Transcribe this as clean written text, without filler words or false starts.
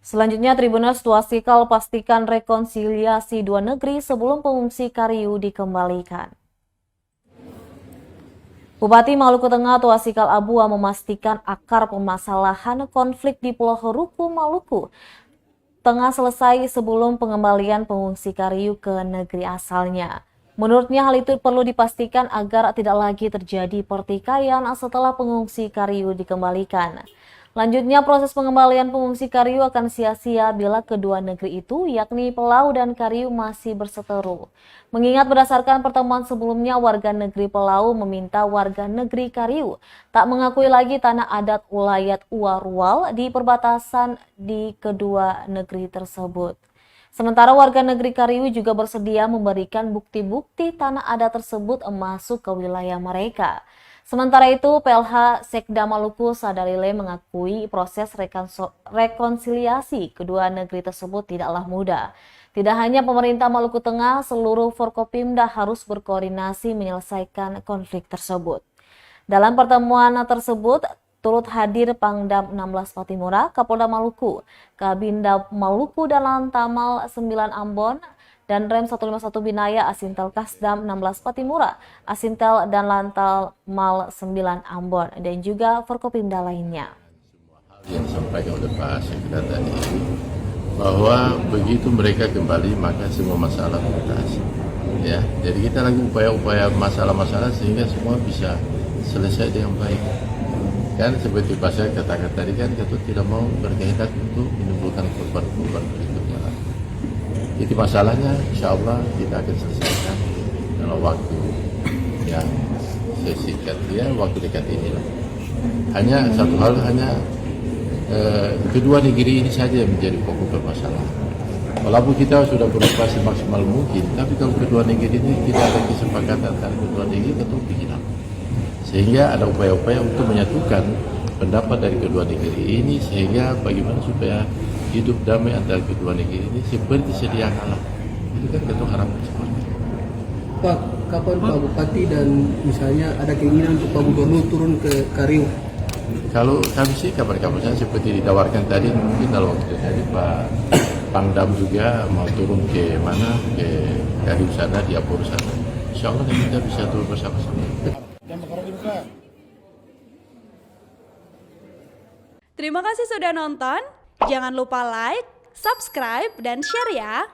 Selanjutnya, Tribuners Tuasikal pastikan rekonsiliasi dua negeri sebelum pengungsi Kariu dikembalikan. Bupati Maluku Tengah Tuasikal Abua memastikan akar permasalahan konflik di Pulau Heruku, Maluku Tengah selesai sebelum pengembalian pengungsi Kariu ke negeri asalnya. Menurutnya hal itu perlu dipastikan agar tidak lagi terjadi pertikaian setelah pengungsi Kariu dikembalikan. Lanjutnya, proses pengembalian pengungsi Kariu akan sia-sia bila kedua negeri itu, yakni Pelau dan Kariu, masih berseteru. Mengingat berdasarkan pertemuan sebelumnya, warga negeri Pelau meminta warga negeri Kariu tak mengakui lagi tanah adat Ulayat Uarual di perbatasan di kedua negeri tersebut. Sementara warga negeri Kariu juga bersedia memberikan bukti-bukti tanah adat tersebut masuk ke wilayah mereka. Sementara itu, PLH Sekda Maluku Sadarile mengakui proses rekonsiliasi kedua negeri tersebut tidaklah mudah. Tidak hanya pemerintah Maluku Tengah, seluruh Forkopimda harus berkoordinasi menyelesaikan konflik tersebut. Dalam pertemuan tersebut, turut hadir Pangdam 16 Patimura, Kapolda Maluku, Kabinda Maluku dan Lantamal 9 Ambon, dan Rem 151 Binaya, Asintel Kasdam 16 Patimura, Asintel dan Lantal Mal 9 Ambon, dan juga Forkopimda lainnya. Yang disampaikan oleh Pak Sekda tadi, bahwa begitu mereka kembali maka semua masalah tuntas. Ya, jadi kita lagi upaya-upaya masalah-masalah sehingga semua bisa selesai dengan baik. Kan seperti Pak Sekda katakan tadi kan, kita tidak mau berkehendak untuk menimbulkan korban-korban berikutnya. Jadi masalahnya insya Allah kita akan selesaikan dalam waktu yang sesingkat waktu dekat inilah. Hanya satu hal, kedua negeri ini saja yang menjadi pokok permasalahan. Walaupun kita sudah berupaya semaksimal mungkin, tapi kalau kedua negeri ini tidak ada kesepakatan antara kedua negeri, tentu hilang. Sehingga ada upaya-upaya untuk menyatukan pendapat dari kedua negeri ini, sehingga bagaimana supaya hidup damai antara kedua negeri ini seperti sedia kala. Itu kan kita harapkan seperti itu. Pak, kapan Pak Bupati dan misalnya ada keinginan untuk Pak Gubernur turun ke Kariu? Kalau kami sih kabar-kabar saya seperti ditawarkan tadi, mungkin dalam waktu tadi Pak Pangdam juga mau turun ke mana, ke Kariu sana, di Apur sana. Insya Allah kita bisa turun bersama-sama. Terima kasih sudah nonton. Jangan lupa like, subscribe, dan share ya.